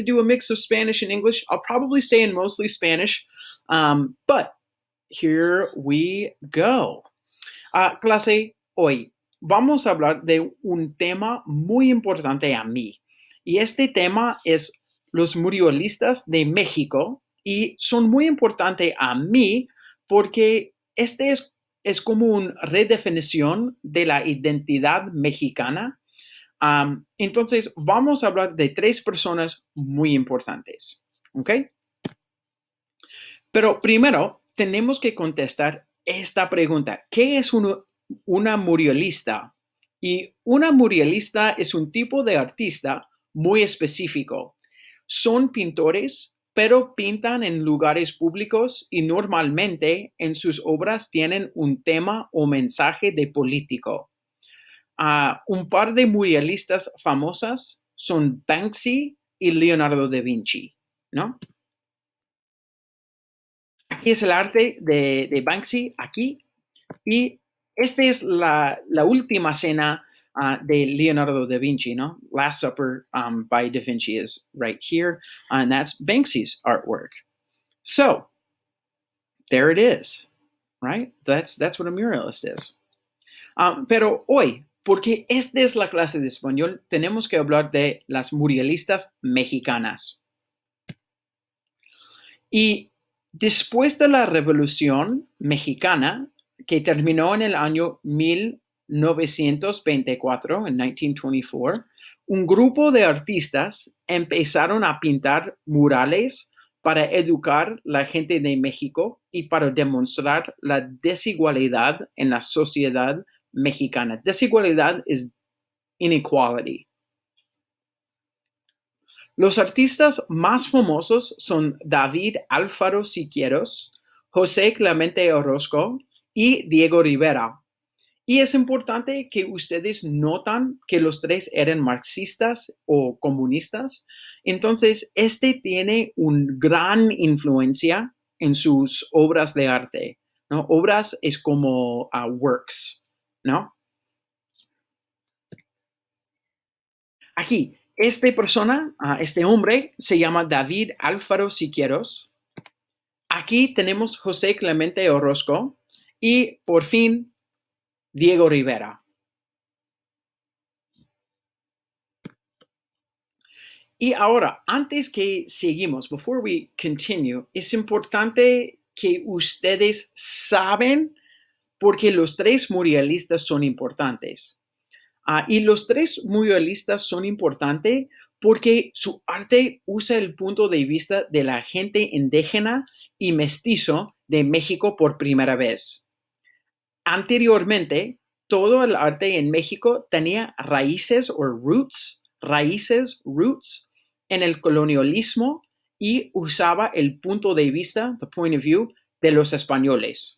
do a mix of Spanish and English. I'll probably stay in mostly Spanish, but here we go. Clase, hoy vamos a hablar de un tema muy importante a mí. Y este tema es los muralistas de México y son muy importantes a mí porque este es como una redefinición de la identidad mexicana. Entonces, vamos a hablar de tres personas muy importantes, ¿ok? Pero primero, tenemos que contestar esta pregunta. ¿Qué es una muralista? Y una muralista es un tipo de artista muy específico. Son pintores, pero pintan en lugares públicos y normalmente en sus obras tienen un tema o mensaje de político. Un par de muralistas famosas son Banksy y Leonardo da Vinci, ¿no? Aquí es el arte de Banksy, aquí. Y esta es la última cena de Leonardo da Vinci, ¿no? Last Supper by Da Vinci is right here, and that's Banksy's artwork. So, there it is, right? That's what a muralist is. Pero hoy, porque esta es la clase de español, tenemos que hablar de las muralistas mexicanas. Y después de la Revolución Mexicana, que terminó en el año 1924, en 1924, un grupo de artistas empezaron a pintar murales para educar la gente de México y para demostrar la desigualdad en la sociedad mexicana. Desigualdad es inequality. Los artistas más famosos son David Alfaro Siqueiros, José Clemente Orozco y Diego Rivera. Y es importante que ustedes notan que los tres eran marxistas o comunistas. Entonces, este tiene una gran influencia en sus obras de arte, ¿no? Obras es como works, ¿no? Aquí, este hombre se llama David Alfaro Siqueiros. Aquí tenemos José Clemente Orozco y por fin Diego Rivera. Y ahora, antes que seguimos, before we continue, es importante que ustedes saben por qué los tres muralistas son importantes. Y los tres muralistas son importantes porque su arte usa el punto de vista de la gente indígena y mestizo de México por primera vez. Anteriormente, todo el arte en México tenía raíces en el colonialismo y usaba el punto de vista, the point of view, de los españoles.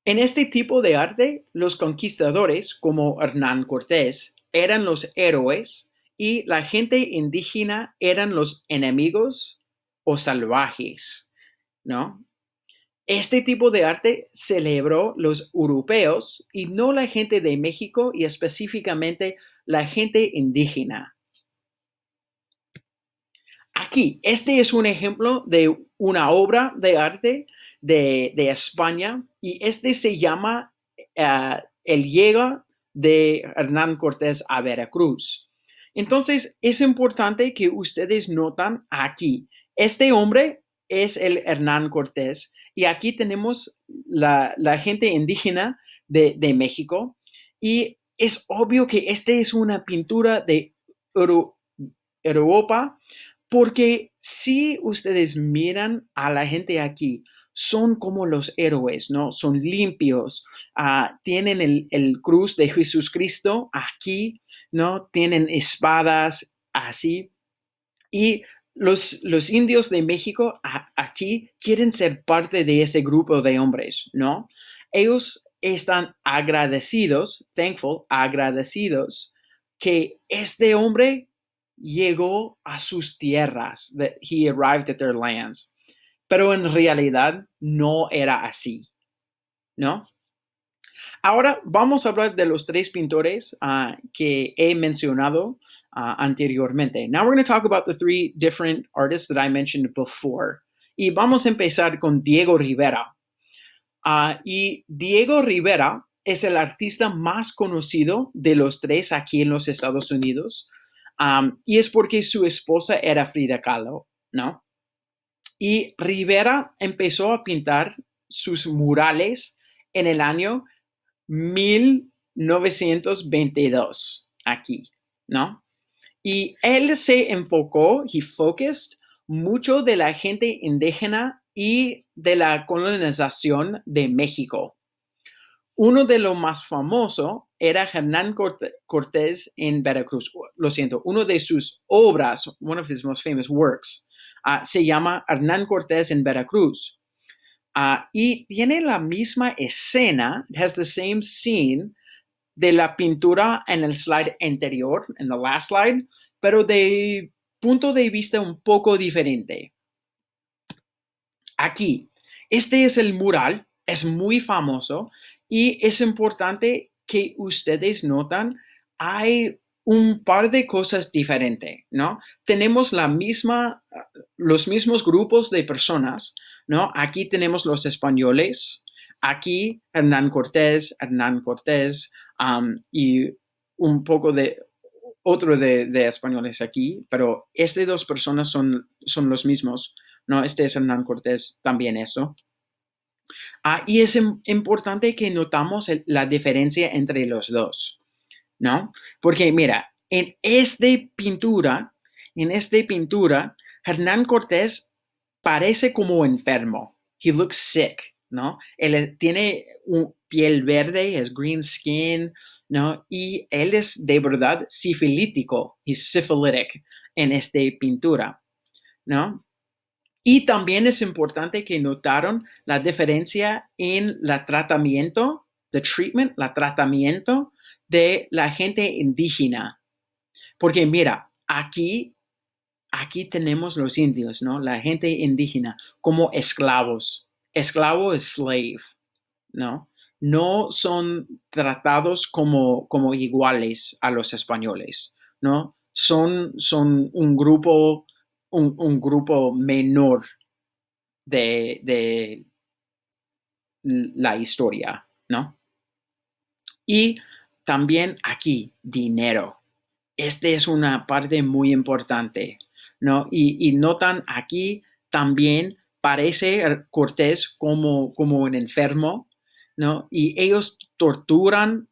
En este tipo de arte, los conquistadores, como Hernán Cortés, eran los héroes y la gente indígena eran los enemigos o salvajes, ¿no? Este tipo de arte celebró los europeos y no la gente de México y específicamente la gente indígena. Aquí, este es un ejemplo de una obra de arte de España y este se llama El llega de Hernán Cortés a Veracruz. Entonces, es importante que ustedes notan aquí, este hombre es el Hernán Cortés y aquí tenemos la gente indígena de México y es obvio que esta es una pintura de Europa porque si ustedes miran a la gente aquí, son como los héroes, ¿no? Son limpios, tienen el cruz de Jesucristo aquí, ¿no? Tienen espadas así. Y los indios de México aquí quieren ser parte de ese grupo de hombres, ¿no? Ellos están agradecidos que este hombre llegó a sus tierras, that he arrived at their lands. Pero en realidad no era así, ¿no? Ahora vamos a hablar de los tres pintores que he mencionado anteriormente. Now we're going to talk about the three different artists that I mentioned before. Y vamos a empezar con Diego Rivera. Y Diego Rivera es el artista más conocido de los tres aquí en los Estados Unidos. Y es porque su esposa era Frida Kahlo, ¿no? Y Rivera empezó a pintar sus murales en el año 1922 aquí, ¿no? Y él se enfocó, he focused, mucho de la gente indígena y de la colonización de México. Uno de los más famosos era Hernán Cortés en Veracruz. Lo siento, uno de sus obras, one of his most famous works, se llama Hernán Cortés en Veracruz. Y tiene la misma escena, it has the same scene de la pintura en el slide anterior, en the last slide, pero de punto de vista un poco diferente. Aquí, este es el mural, es muy famoso y es importante que ustedes notan, hay un par de cosas diferentes, ¿no? Tenemos los mismos grupos de personas, ¿no? Aquí tenemos los españoles, aquí Hernán Cortés, y un poco de otro de españoles aquí, pero estas dos personas son los mismos, ¿no? Este es Hernán Cortés, también eso. Y es importante que notamos la diferencia entre los dos, ¿no? Porque mira, en esta pintura, Hernán Cortés parece como enfermo. He looks sick, ¿no? Él tiene piel verde, es green skin, ¿no? Y él es de verdad sifilítico, he's syphilitic en esta pintura, ¿no? Y también es importante que notaron la diferencia en la tratamiento, la tratamiento de la gente indígena. Porque mira, aquí tenemos los indios, ¿no? La gente indígena como esclavos. Esclavo es slave, ¿no? No son tratados como iguales a los españoles, ¿no? Son un grupo menor de la historia, ¿no? Y también aquí, dinero. Este es una parte muy importante, ¿no? Y notan aquí también parece Cortés como un enfermo, ¿no? Y ellos torturan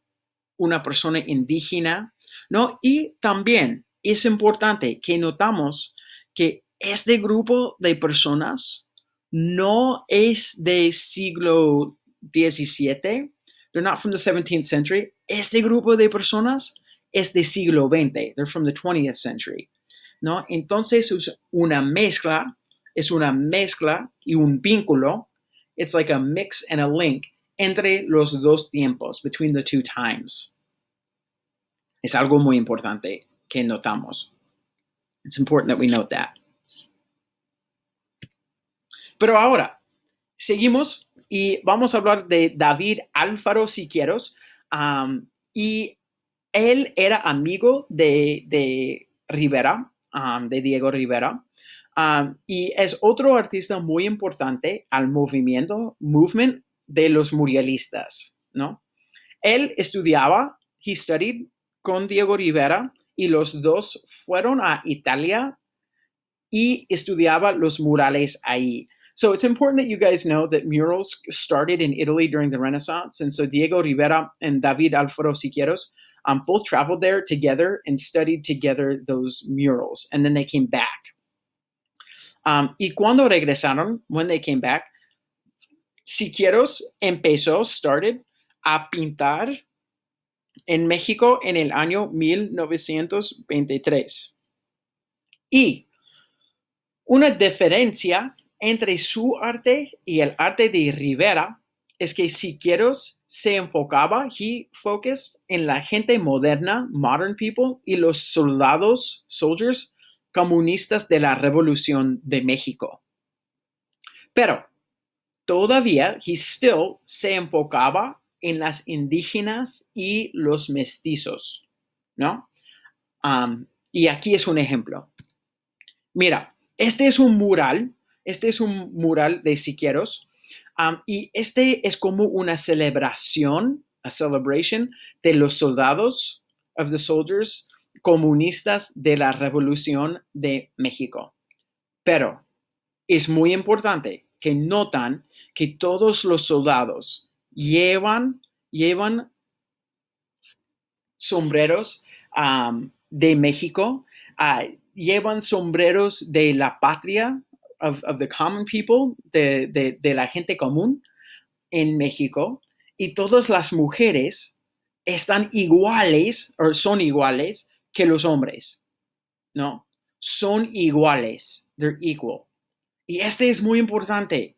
una persona indígena, ¿no? Y también es importante que notamos que este grupo de personas no es del siglo XVII, they're not from the 17th century. Este grupo de personas es del siglo XX, they're from the 20th century, ¿no? Entonces es una mezcla y un vínculo, it's like a mix and a link entre los dos tiempos, between the two times. Es algo muy importante que notamos. It's important that we note that. Pero ahora, seguimos y vamos a hablar de David Alfaro Siqueiros. Y él era amigo de Rivera, de Diego Rivera. Y es otro artista muy importante al movement de los muralistas, ¿no? Él he studied con Diego Rivera y los dos fueron a Italia y estudiaba los murales ahí. So it's important that you guys know that murals started in Italy during the Renaissance. And so Diego Rivera and David Alfaro Siqueiros both traveled there together and studied together those murals. And then they came back. Y cuando regresaron, when they came back, Siqueiros started a pintar en México en el año 1923. Y una diferencia entre su arte y el arte de Rivera es que Siqueiros se enfocaba, he focused en la gente moderna, modern people, y los soldiers comunistas de la Revolución de México. Pero todavía, he still se enfocaba en las indígenas y los mestizos, ¿no? Y aquí es un ejemplo. Mira, este es un mural de Siqueiros, y este es como una celebración, a celebration, de los soldados, of the soldiers, comunistas de la Revolución de México. Pero es muy importante que notan que todos los soldados llevan sombreros de México, llevan sombreros de la patria, of the common people, de la gente común en México, y todas las mujeres están iguales, o son iguales que los hombres, ¿no? Son iguales, they're equal. Y este es muy importante,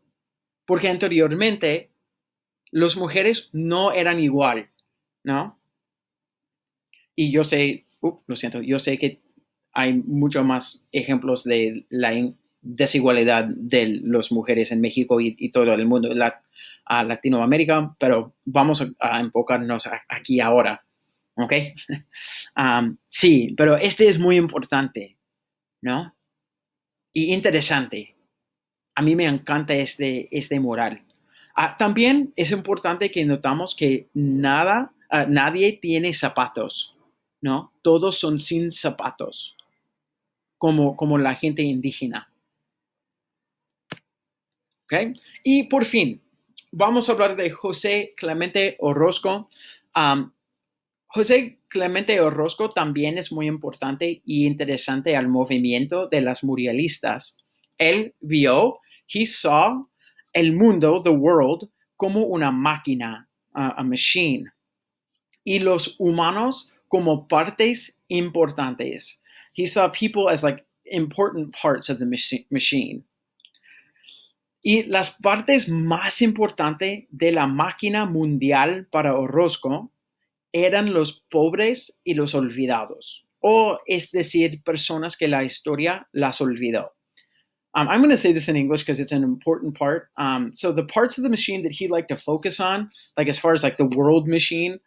porque anteriormente las mujeres no eran igual, ¿no? Y yo sé, lo siento, yo sé que hay muchos más ejemplos de la desigualdad de las mujeres en México y todo el mundo, a Latinoamérica, pero vamos a enfocarnos aquí ahora, ¿ok? Sí, pero este es muy importante, ¿no? Y interesante. A mí me encanta este mural. También es importante que notamos que nadie tiene zapatos, ¿no? Todos son sin zapatos, como la gente indígena. ¿Ok? Y por fin, vamos a hablar de José Clemente Orozco. José Clemente Orozco también es muy importante y interesante al movimiento de las muralistas. Él vio, he saw el mundo, the world, como una máquina, a machine, y los humanos como partes importantes. He saw people as like important parts of the machine. Y las partes más importantes de la máquina mundial para Orozco eran los pobres y los olvidados, o es decir, personas que la historia las olvidó. I'm going to say this in English because it's an important part. So the parts of the machine that he liked to focus on, like as far as like the world machine,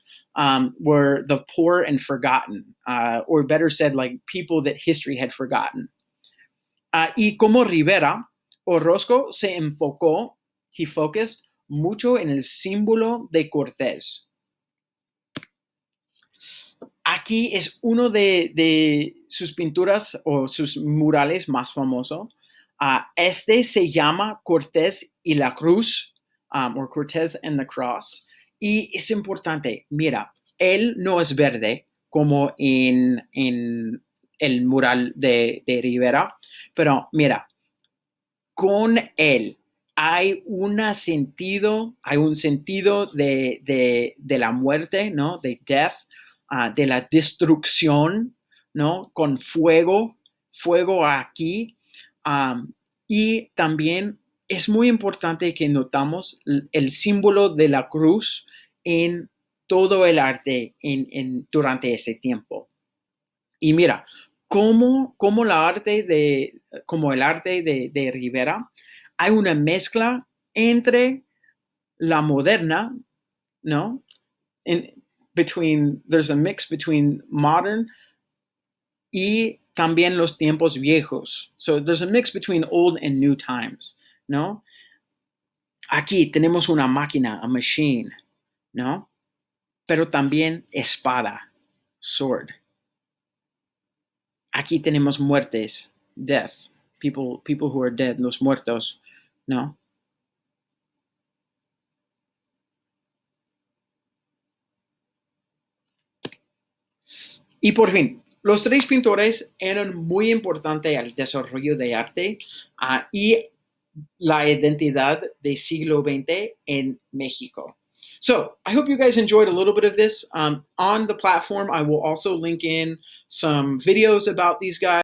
were the poor and forgotten, or better said, like people that history had forgotten. Y como Rivera, Orozco se enfocó, he focused mucho en el símbolo de Cortés. Aquí es uno de sus pinturas o sus murales más famosos. Este se llama Cortés y la Cruz, o Cortés and the Cross. Y es importante, mira, él no es verde como en el mural de Rivera, pero mira, con él hay un sentido de la muerte, ¿no? De death, de la destrucción, ¿no? Con fuego aquí. Y también es muy importante que notamos el símbolo de la cruz en todo el arte durante ese tiempo. Y mira, como el arte de Rivera, hay una mezcla entre la moderna, ¿no? There's a mix between modern y también los tiempos viejos. So there's a mix between old and new times, ¿no? Aquí tenemos una máquina, a machine, ¿no? Pero también espada, sword. Aquí tenemos muertes, death, people who are dead, los muertos, ¿no? Y por fin, los tres pintores eran muy importantes al desarrollo de arte y la identidad del siglo XX en México. So I hope you guys enjoyed a little bit of this. On the platform, I will also link in some videos about these guys.